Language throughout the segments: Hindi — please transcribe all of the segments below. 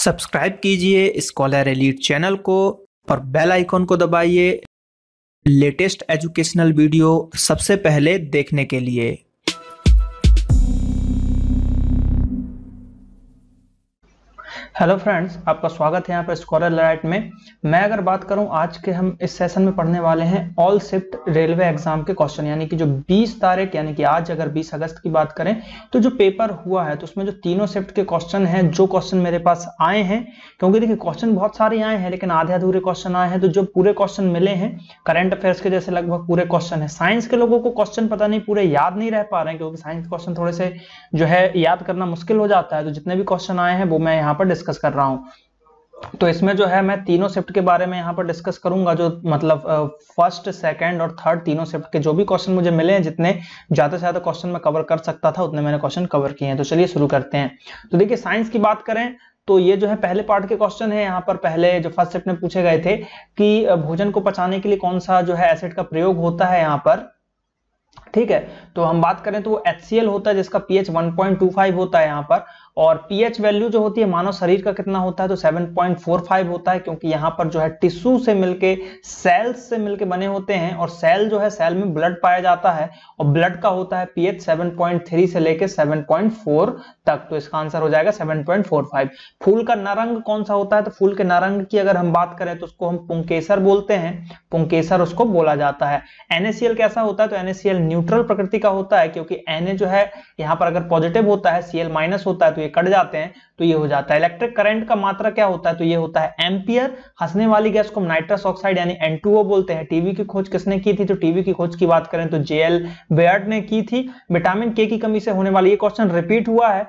सब्सक्राइब कीजिए स्कॉलर एलीट चैनल को और बेल आइकॉन को दबाइए लेटेस्ट एजुकेशनल वीडियो सबसे पहले देखने के लिए। हेलो फ्रेंड्स, आपका स्वागत है यहाँ पर स्कॉलर एलीट में। मैं अगर बात करूं आज के हम इस सेशन में पढ़ने वाले हैं ऑल शिफ्ट रेलवे एग्जाम के क्वेश्चन, यानी कि जो 20 तारीख यानी कि आज अगर 20 अगस्त की बात करें तो जो पेपर हुआ है तो उसमें जो तीनों शिफ्ट के क्वेश्चन हैं, जो क्वेश्चन मेरे पास आए हैं, क्योंकि देखिए क्वेश्चन बहुत सारे आए हैं लेकिन आधे अधूरे क्वेश्चन आए हैं, तो जो पूरे क्वेश्चन मिले हैं करंट अफेयर्स के जैसे लगभग पूरे क्वेश्चन है। साइंस के लोगों को क्वेश्चन पता नहीं पूरे याद नहीं रह पा रहे हैं, क्योंकि साइंस के क्वेश्चन थोड़े से जो है याद करना मुश्किल हो जाता है। तो जितने भी क्वेश्चन आए हैं वो मैं यहाँ पर डिस्कस कर रहा हूँ। तो इसमें जो है मैं तीनों शिफ्ट के बारे में यहाँ पर डिस्कस करूंगा, जो मतलब फर्स्ट सेकंड और थर्ड तीनों शिफ्ट के जो भी क्वेश्चन मुझे मिले हैं, जितने ज्यादा से ज्यादा क्वेश्चन मैं कवर कर सकता था उतने मैंने क्वेश्चन कवर किए हैं। तो चलिए शुरू करते हैं। तो देखिए साइंस की बात करें तो ये जो है पहले पार्ट के क्वेश्चन है। यहाँ पर पहले जो फर्स्ट शिफ्ट में पूछे गए थे कि भोजन को पचाने के लिए कौन सा जो है एसिड का प्रयोग होता है यहाँ पर, ठीक है। तो हम बात करें तो वो HCl होता है जिसका pH 1.25 होता है यहाँ पर, और pH वैल्यू जो होती है मानव शरीर का कितना होता है तो 7.45 होता है, क्योंकि यहाँ पर जो है टिश्यू से मिलके सेल्स से मिलके बने होते हैं, और सेल जो है सेल में ब्लड पाया जाता है और ब्लड का होता है pH 7.3 से लेके 7.4 तक। तो इसका आंसर हो जाएगा 7.45। फूल का नारंग कौन सा होता है तो फूल के नारंग की अगर हम बात करें तो उसको हम पुंकेसर बोलते हैं, पुंकेसर उसको बोला जाता है। NaCl कैसा होता है तो NaCl न्यूट्रल प्रकृति का होता है, क्योंकि Na जो है यहाँ पर अगर पॉजिटिव होता है Cl माइनस होता है तो ये कट जाते हैं, तो ये हो जाता है। इलेक्ट्रिक करंट का मात्रा क्या होता है तो ये होता है एम्पियर। हंसने वाली गैस को नाइट्रस ऑक्साइड यानी N2O बोलते हैं। टीवी की खोज किसने की थी तो टीवी की खोज की बात करें तो JL बेयर्ड ने की थी। विटामिन के की कमी से होने वाली, ये क्वेश्चन रिपीट हुआ है,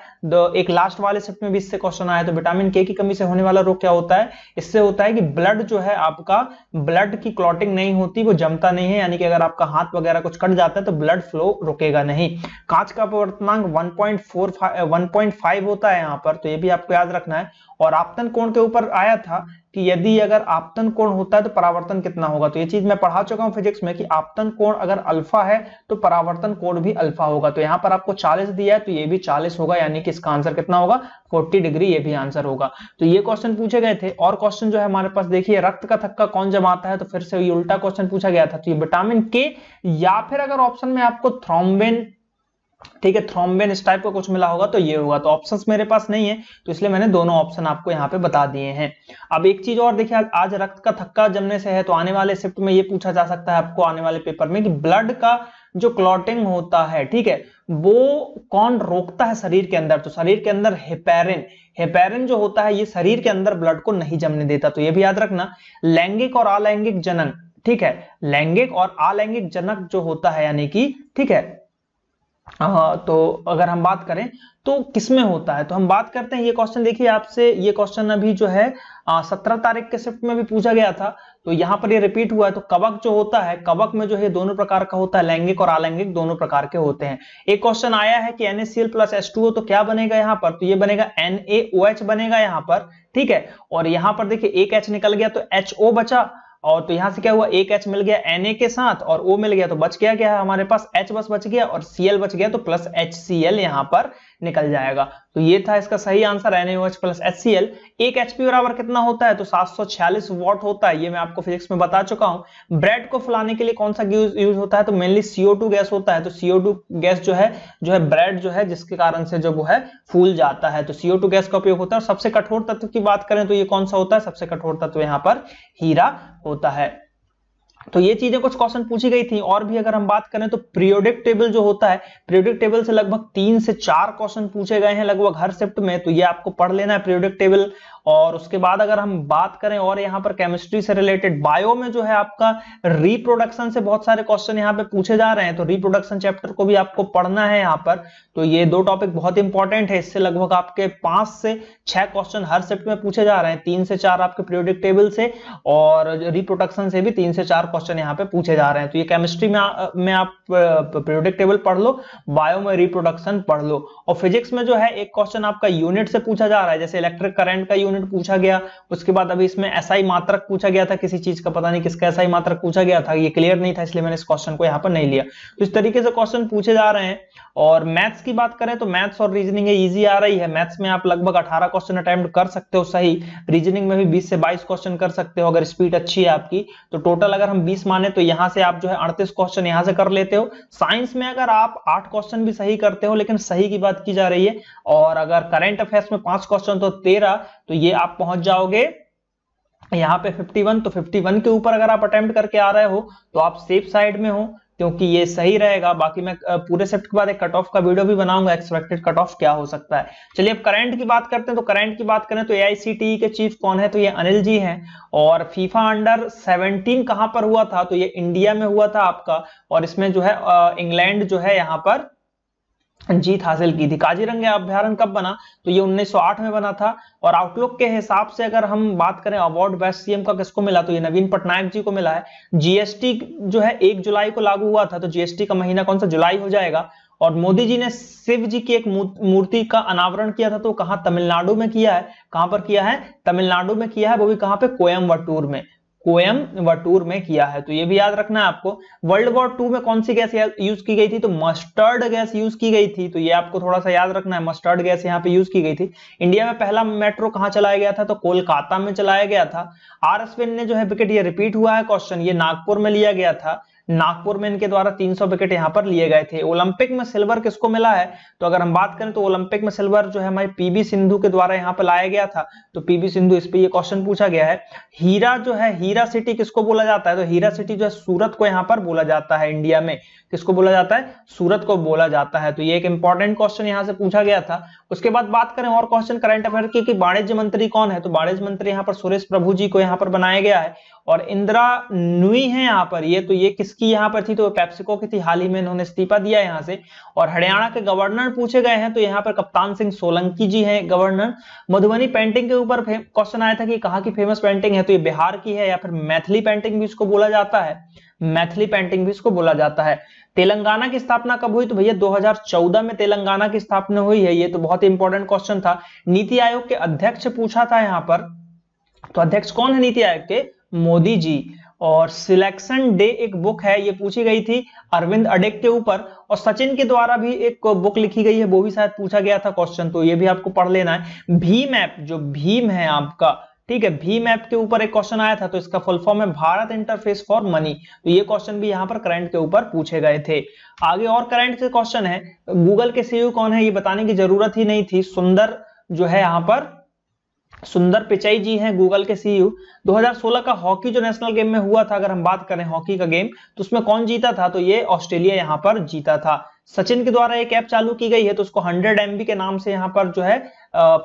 एक लास्ट वाले शिफ्ट में भी इससे क्वेश्चन आया। तो विटामिन के की कमी से होने वाला रोग क्या होता है, इससे होता है कि ब्लड जो है आपका, ब्लड की क्लॉटिंग नहीं होती, वो जमता नहीं है, यानी कि अगर आपका हाथ वगैरह कुछ कट जाता है तो ब्लड फ्लो रुकेगा नहीं। कांच का अपवर्तनांक 1.5 होता है यहाँ पर, तो ये भी आपको याद रखना है। और आपतन कोण के ऊपर आया था कि यदि अगर आपतन कोण होता है तो परावर्तन कितना होगा, तो ये चीज मैं पढ़ा चुका हूं फिजिक्स में कि आपतन कोण अगर अल्फा है तो परावर्तन कोण भी अल्फा होगा। तो यहाँ पर आपको 40 दिया है तो ये भी 40 होगा, यानी कि इसका आंसर कितना होगा 40 डिग्री, ये भी आंसर होगा। तो ये क्वेश्चन पूछे गए थे। और क्वेश्चन जो है हमारे पास देखिए, रक्त का थक्का कौन जमाता है, तो फिर से ये उल्टा क्वेश्चन पूछा गया था। तो ये विटामिन के, या फिर अगर ऑप्शन में आपको थ्रोम्बिन, ठीक है, थ्रोम्बिन इस टाइप का कुछ मिला होगा तो ये होगा। तो ऑप्शंस मेरे पास नहीं है तो इसलिए मैंने दोनों ऑप्शन आपको यहाँ पे बता दिए हैं। अब एक चीज और देखिए, आज रक्त का थक्का जमने से है तो आने वाले शिफ्ट में ये पूछा जा सकता है आपको, आने वाले पेपर में, कि ब्लड का जो क्लॉटिंग होता है, ठीक है, वो कौन रोकता है शरीर के अंदर, तो शरीर के अंदर हेपेरिन, हेपेरिन जो होता है ये शरीर के अंदर ब्लड को नहीं जमने देता। तो ये भी याद रखना। लैंगिक और अलैंगिक जनन, ठीक है, लैंगिक और अलैंगिक जनक जो होता है, यानी कि, ठीक है, तो अगर हम बात करें तो किसमें होता है, तो हम बात करते हैं ये क्वेश्चन। देखिए आपसे ये क्वेश्चन अभी जो है 17 तारीख के शिफ्ट में भी पूछा गया था, तो यहाँ पर ये रिपीट हुआ है। तो कवक जो होता है, कवक में जो है दोनों प्रकार का होता है, लैंगिक और अलैंगिक दोनों प्रकार के होते हैं। एक क्वेश्चन आया है कि NaCl प्लस H2O तो क्या बनेगा यहाँ पर, तो ये बनेगा NaOH बनेगा यहाँ पर, ठीक है। और यहाँ पर देखिए एक H निकल गया तो HO बचा, और तो यहां से क्या हुआ, एक H मिल गया Na के साथ और O मिल गया, तो बच गया क्या है हमारे पास H बस बच गया और Cl बच गया, तो प्लस HCl यहां पर निकल जाएगा। तो ये था इसका सही आंसर, NaOH प्लस HCl। एक HP बराबर कितना होता है तो 746 वॉट होता है, ये मैं आपको फिजिक्स में बता चुका हूं। ब्रेड को फुलाने के लिए कौन सा यूज होता है तो मेनली CO2 गैस होता है। तो CO2 गैस जो है ब्रेड जो है जिसके कारण से जो वो है फूल जाता है, तो CO2 गैस का उपयोग होता है। और सबसे कठोर तत्व की बात करें तो ये कौन सा होता है, सबसे कठोर तत्व यहाँ पर हीरा होता है। तो ये चीजें कुछ क्वेश्चन पूछी गई थी। और भी अगर हम बात करें तो पीरियोडिक टेबल जो होता है, पीरियोडिक टेबल से लगभग 3 से 4 क्वेश्चन पूछे गए हैं लगभग हर शिफ्ट में, तो ये आपको पढ़ लेना है पीरियोडिक टेबल। और उसके बाद अगर हम बात करें और यहाँ पर केमिस्ट्री से रिलेटेड, बायो में जो है आपका रिप्रोडक्शन से बहुत सारे क्वेश्चन यहाँ पे पूछे जा रहे हैं, तो रिप्रोडक्शन चैप्टर को भी आपको पढ़ना है यहाँ पर। तो ये दो टॉपिक बहुत इंपॉर्टेंट है, इससे लगभग आपके 5 से 6 क्वेश्चन हर शिफ्ट में पूछे जा रहे हैं, 3 से 4 आपके पीरियोडिक टेबल से, और रिप्रोडक्शन से भी 3 से 4 क्वेश्चन यहाँ पे पूछे जा रहे हैं। तो ये केमिस्ट्री में आप पीरियोडिक टेबल पढ़ लो, बायो में रिप्रोडक्शन पढ़ लो। और फिजिक्स में जो है एक क्वेश्चन आपका यूनिट से पूछा जा रहा है, जैसे इलेक्ट्रिक करंट का यूनिट कंपोनेंट पूछा गया, उसके बाद अभी इसमें एसआई मात्रक पूछा गया था किसी चीज का, पता नहीं किसका एसआई मात्रक पूछा गया था, ये क्लियर नहीं था इसलिए मैंने इस क्वेश्चन को यहाँ पर नहीं लिया। तो इस तरीके से क्वेश्चन पूछे जा रहे हैं। और मैथ्स की बात करें तो मैथ्स और रीजनिंग इजी आ रही है। मैथ्स में आप लगभग 18 क्वेश्चन अटेम्प्ट कर सकते हो सही, रीजनिंग में भी 20 से 22 क्वेश्चन कर सकते हो अगर स्पीड अच्छी है आपकी। तो टोटल अगर हम 20 माने तो यहाँ से आप जो है 38 क्वेश्चन यहाँ से कर लेते हो। साइंस में अगर आप 8 क्वेश्चन भी सही करते हो, लेकिन सही की बात की जा रही है, और अगर करंट अफेयर्स में 5 क्वेश्चन तो 13, तो ये आप पहुंच जाओगे यहाँ पे 51। तो 51 के ऊपर अगर आप अटेम्प्ट करके आ रहे हो तो आप सेफ साइड में हो, क्योंकि ये सही रहेगा। बाकी मैं पूरे शिफ्ट के बाद एक कट ऑफ का वीडियो भी बनाऊंगा, एक्सपेक्टेड कट ऑफ क्या हो सकता है। चलिए अब करंट की बात करते हैं। तो करंट की बात करें तो एआईसीटीई के चीफ कौन है, तो ये अनिल जी हैं। और फीफा अंडर 17 कहां पर हुआ था, तो ये इंडिया में हुआ था आपका, और इसमें जो है इंग्लैंड जो है यहाँ पर जीत हासिल की थी। काजीरंगा अभ्यारण्य कब बना, तो ये 1908 में बना था। और आउटलुक के हिसाब से अगर हम बात करें अवार्ड बेस्ट सीएम का किसको मिला, तो ये नवीन पटनायक जी को मिला है। जीएसटी जो है 1 जुलाई को लागू हुआ था, तो जीएसटी का महीना कौन सा, जुलाई हो जाएगा। और मोदी जी ने शिव जी की एक मूर्ति का अनावरण किया था, तो कहां, तमिलनाडु में किया है। कहां पर किया है, तमिलनाडु में किया है, वो भी कहां पे, कोयम्बटूर में, कोयम्बटूर में किया है। तो ये भी याद रखना है आपको। वर्ल्ड वॉर 2 में कौन सी गैस यूज की गई थी, तो मस्टर्ड गैस यूज की गई थी। तो ये आपको थोड़ा सा याद रखना है, मस्टर्ड गैस यहाँ पे यूज की गई थी। इंडिया में पहला मेट्रो कहां चलाया गया था, तो कोलकाता में चलाया गया था। आर अश्विन ने जो है विकेट, ये रिपीट हुआ है क्वेश्चन, ये नागपुर में लिया गया था। नागपुर में इनके द्वारा 300 विकेट यहां पर लिए गए थे। ओलंपिक में सिल्वर किसको मिला है, तो अगर हम बात करें तो ओलंपिक में सिल्वर जो है हमारी पीवी सिंधु के द्वारा यहां पर लाया गया था। तो पीवी सिंधु, इस पे ये क्वेश्चन पूछा गया है। हीरा जो है, हीरा सिटी किसको बोला जाता है, तो हीरा सिटी जो है सूरत को यहां पर बोला जाता है। इंडिया में किसको बोला जाता है, सूरत को बोला जाता है। तो ये एक इंपॉर्टेंट क्वेश्चन यहां से पूछा गया था। उसके बाद बात करें और क्वेश्चन करंट अफेयर की कि वाणिज्य मंत्री कौन है, तो वाणिज्य मंत्री यहाँ पर सुरेश प्रभु जी को यहाँ पर बनाया गया है। और इंदिरा नुई है यहाँ पर, ये तो ये किसकी यहाँ पर थी, तो पेप्सिको की थी, हाल ही में इन्होंने इस्तीफा दिया यहाँ से। और हरियाणा के गवर्नर पूछे गए हैं, तो यहाँ पर कप्तान सिंह सोलंकी जी हैं गवर्नर। मधुबनी पेंटिंग के ऊपर क्वेश्चन आया था कि कहाँ की फेमस पेंटिंग है, तो ये बिहार की है, या फिर मैथिली पेंटिंग भी इसको बोला जाता है, मैथिली पेंटिंग भी इसको बोला जाता है। तेलंगाना की स्थापना कब हुई, तो भैया 2014 में तेलंगाना की स्थापना हुई है। ये तो बहुत ही इंपॉर्टेंट क्वेश्चन था। नीति आयोग के अध्यक्ष पूछा था यहाँ पर, तो अध्यक्ष कौन है नीति आयोग के, मोदी जी। और सिलेक्शन डे एक बुक है, ये पूछी गई थी अरविंद अडेक के ऊपर। और सचिन के द्वारा भी एक बुक लिखी गई है, वो भी शायद पूछा गया था क्वेश्चन, तो ये भी आपको पढ़ लेना है। भीम ऐप, जो भीम है आपका, ठीक है, भीम ऐप के ऊपर एक क्वेश्चन आया था, तो इसका फुल फॉर्म है भारत इंटरफेस फॉर मनी। तो ये क्वेश्चन भी यहाँ पर करंट के ऊपर पूछे गए थे। आगे और करंट के क्वेश्चन है, गूगल के सीईओ कौन है, ये बताने की जरूरत ही नहीं थी। सुंदर जो है यहाँ पर, सुंदर पिचाई जी हैं गूगल के सीईओ। 2016 का हॉकी जो नेशनल गेम में हुआ था, अगर हम बात करें हॉकी का गेम, तो उसमें कौन जीता था, तो ये ऑस्ट्रेलिया यहाँ पर जीता था। सचिन के द्वारा एक ऐप चालू की गई है, तो उसको 100 MB के नाम से यहाँ पर जो है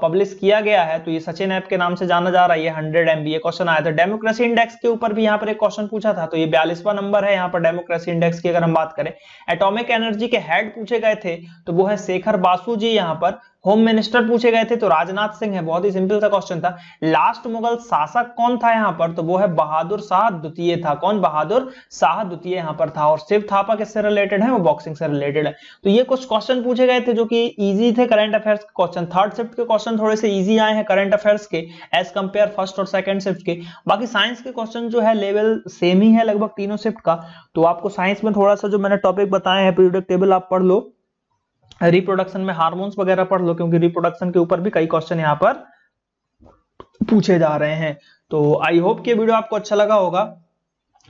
पब्लिश किया गया है। तो ये सचिन ऐप के नाम से जाना जा रहा है, ये 100 MB। ये क्वेश्चन आया था। डेमोक्रेसी इंडेक्स के ऊपर भी यहाँ पर एक क्वेश्चन पूछा था, तो ये 42वां नंबर है यहाँ पर डेमोक्रेसी इंडेक्स की अगर हम बात करें। एटॉमिक एनर्जी के हेड पूछे गए थे, तो वो है शेखर बासु जी यहाँ पर। होम मिनिस्टर पूछे गए थे, तो राजनाथ सिंह है, बहुत ही सिंपल सा क्वेश्चन था। लास्ट मुगल शासक कौन था यहाँ पर, तो वो है बहादुर शाह द्वितीय था। कौन, बहादुर शाह द्वितीय यहाँ पर था। और शिव थापा किससे रिलेटेड है, वो बॉक्सिंग से रिलेटेड है। तो ये कुछ क्वेश्चन पूछे गए थे जो कि इजी थे करंट अफेयर्स के क्वेश्चन। थर्ड शिफ्ट के क्वेश्चन थोड़े से इजी आए हैं करंट अफेयर्स के एज कंपेयर फर्स्ट और सेकंड शिफ्ट के। बाकी साइंस के क्वेश्चन जो है लेवल सेम ही है लगभग तीनों शिफ्ट का। तो आपको साइंस में थोड़ा सा जो मैंने टॉपिक बताए हैं, पीरियोडिक टेबल आप पढ़ लो, रिप्रोडक्शन में हार्मोन्स वगैरह पढ़ लो, क्योंकि रिप्रोडक्शन के ऊपर भी कई क्वेश्चन यहाँ पर पूछे जा रहे हैं। तो आई होप कि ये वीडियो आपको अच्छा लगा होगा।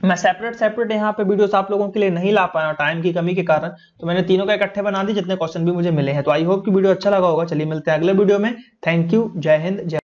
मैं सेपरेट यहाँ पे वीडियोस आप लोगों के लिए नहीं ला पाया टाइम की कमी के कारण, तो मैंने तीनों का इकट्ठे बना दी जितने क्वेश्चन भी मुझे मिले हैं। तो आई होप कि वीडियो अच्छा लगा होगा। चलिए मिलते हैं अगले वीडियो में। थैंक यू, जय हिंद, जय